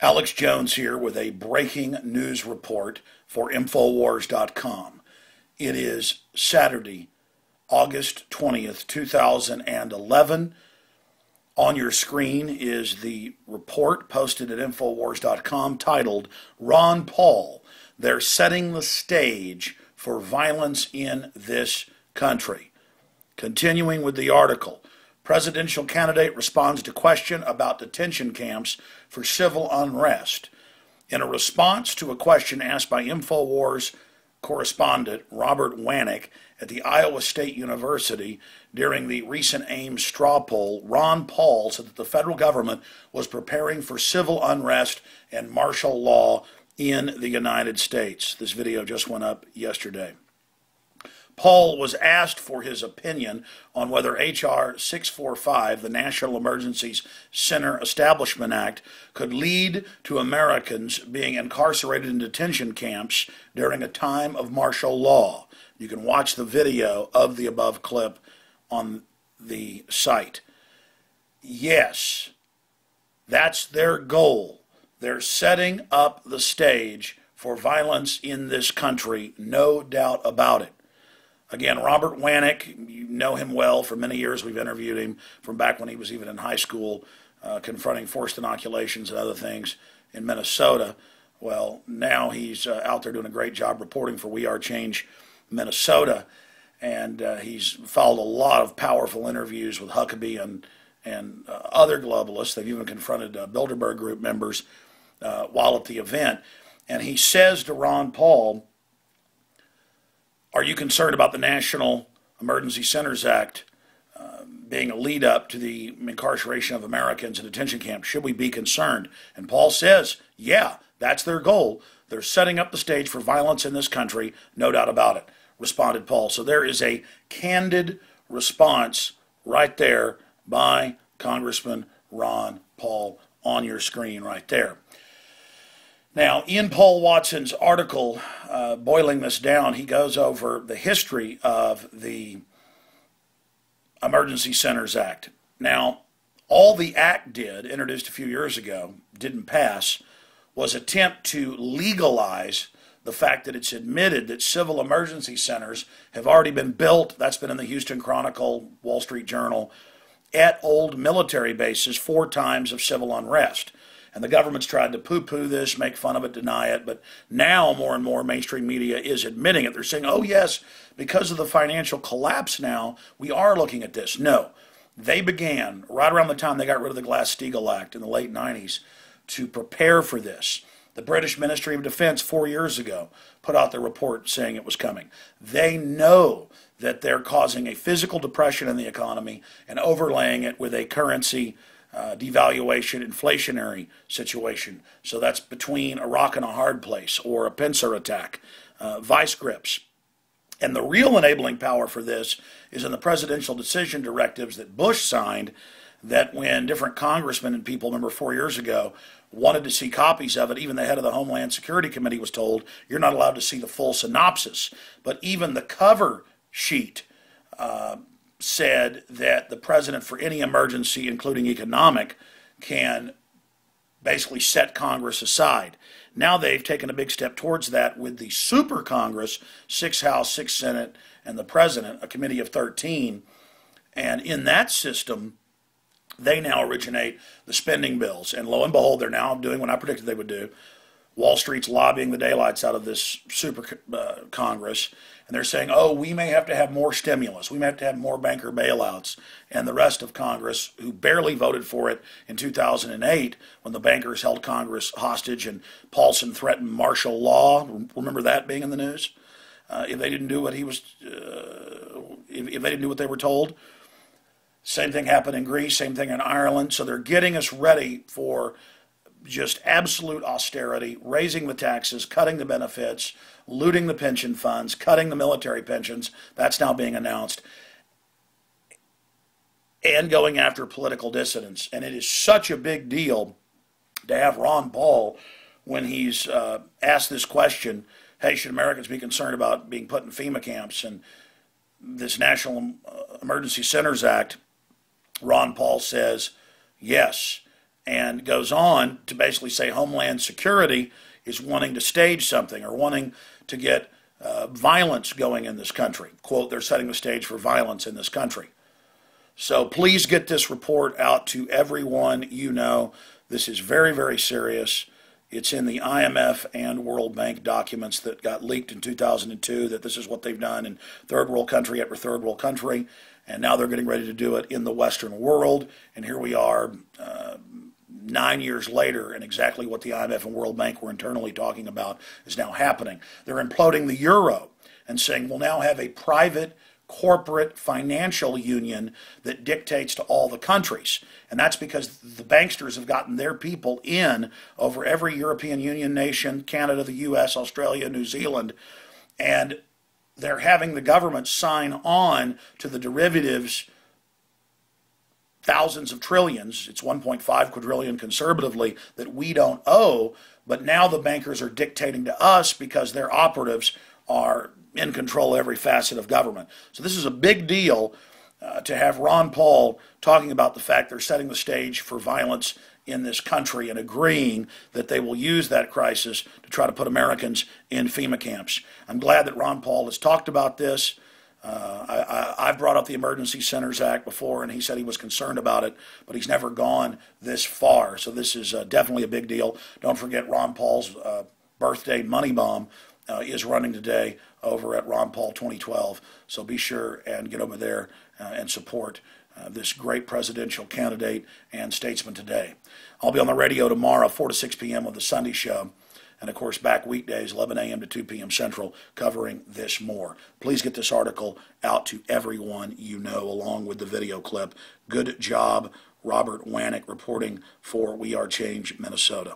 Alex Jones here with a breaking news report for Infowars.com. It is Saturday, August 20th, 2011. On your screen is the report posted at Infowars.com titled, Ron Paul, They're Setting the Stage for Violence in This Country. Continuing with the article, presidential candidate responds to question about detention camps for civil unrest. In a response to a question asked by InfoWars correspondent Robert Wanek at the Iowa State University during the recent Ames straw poll, Ron Paul said that the federal government was preparing for civil unrest and martial law in the United States. This video just went up yesterday. Paul was asked for his opinion on whether H.R. 645, the National Emergencies Center Establishment Act, could lead to Americans being incarcerated in detention camps during a time of martial law. You can watch the video of the above clip on the site. Yes, that's their goal. They're setting up the stage for violence in this country, no doubt about it. Again, Robert Wanek, you know him well. For many years we've interviewed him from back when he was even in high school, confronting forced inoculations and other things in Minnesota. Well, now he's out there doing a great job reporting for We Are Change Minnesota, and he's followed a lot of powerful interviews with Huckabee and other globalists. They've even confronted Bilderberg Group members while at the event. And he says to Ron Paul, are you concerned about the National Emergency Centers Act being a lead up to the incarceration of Americans in detention camps? Should we be concerned? And Paul says, yeah, that's their goal. They're setting up the stage for violence in this country, no doubt about it, responded Paul. So there is a candid response right there by Congressman Ron Paul on your screen right there. Now, in Paul Watson's article, boiling this down, he goes over the history of the Emergency Centers Act. Now, all the act did, introduced a few years ago, didn't pass, was attempt to legalize the fact that it's admitted that civil emergency centers have already been built. That's been in the Houston Chronicle, Wall Street Journal, at old military bases 4 times of civil unrest. And the government's tried to poo-poo this, make fun of it, deny it. But now more and more mainstream media is admitting it. They're saying, oh, yes, because of the financial collapse now, we are looking at this. No. They began, right around the time they got rid of the Glass-Steagall Act in the late 90s, to prepare for this. The British Ministry of Defense 4 years ago put out their report saying it was coming. They know that they're causing a physical depression in the economy and overlaying it with a currency devaluation, inflationary situation. So that's between a rock and a hard place, or a pincer attack, vice grips. And the real enabling power for this is in the presidential decision directives that Bush signed, that when different congressmen and people, remember 4 years ago, wanted to see copies of it, even the head of the Homeland Security Committee was told, you're not allowed to see the full synopsis. But even the cover sheet said that the president, for any emergency, including economic, can basically set Congress aside. Now they've taken a big step towards that with the Super Congress, 6 House, 6 Senate, and the President, a committee of 13. And in that system, they now originate the spending bills. And lo and behold, they're now doing what I predicted they would do. Wall Street's lobbying the daylights out of this Super Congress. And they're saying, oh, we may have to have more stimulus. We may have to have more banker bailouts. And the rest of Congress, who barely voted for it in 2008 when the bankers held Congress hostage and Paulson threatened martial law. Remember that being in the news? If they didn't do what he was, if they didn't do what they were told. Same thing happened in Greece, same thing in Ireland. So they're getting us ready for just absolute austerity, raising the taxes, cutting the benefits, looting the pension funds, cutting the military pensions. That's now being announced. And going after political dissidents. And it is such a big deal to have Ron Paul, when he's asked this question, hey, should Americans be concerned about being put in FEMA camps and this National Emergency Centers Act, Ron Paul says, yes. and goes on to basically say Homeland Security is wanting to stage something or wanting to get violence going in this country. Quote, they're setting the stage for violence in this country. So please get this report out to everyone you know. This is very, very serious. It's in the IMF and World Bank documents that got leaked in 2002, that this is what they've done in third world country after third world country. And now they're getting ready to do it in the Western world. And here we are 9 years later, and exactly what the IMF and World Bank were internally talking about is now happening. They're imploding the euro and saying we'll now have a private corporate financial union that dictates to all the countries. And that's because the banksters have gotten their people in over every European Union nation, Canada, the US, Australia, New Zealand, and they're having the government sign on to the derivatives, thousands of trillions, it's 1.5 quadrillion conservatively, that we don't owe, but now the bankers are dictating to us because their operatives are in control of every facet of government. So this is a big deal to have Ron Paul talking about the fact they're setting the stage for violence in this country and agreeing that they will use that crisis to try to put Americans in FEMA camps. I'm glad that Ron Paul has talked about this. I've brought up the Emergency Centers Act before, and he said he was concerned about it, but he's never gone this far. So this is definitely a big deal. Don't forget Ron Paul's birthday money bomb is running today over at Ron Paul 2012. So be sure and get over there and support this great presidential candidate and statesman today. I'll be on the radio tomorrow, 4 to 6 p.m. with the Sunday show. And, of course, back weekdays, 11 a.m. to 2 p.m. Central, covering this more. Please get this article out to everyone you know, along with the video clip. Good job, Robert Wanick, reporting for We Are Change, Minnesota.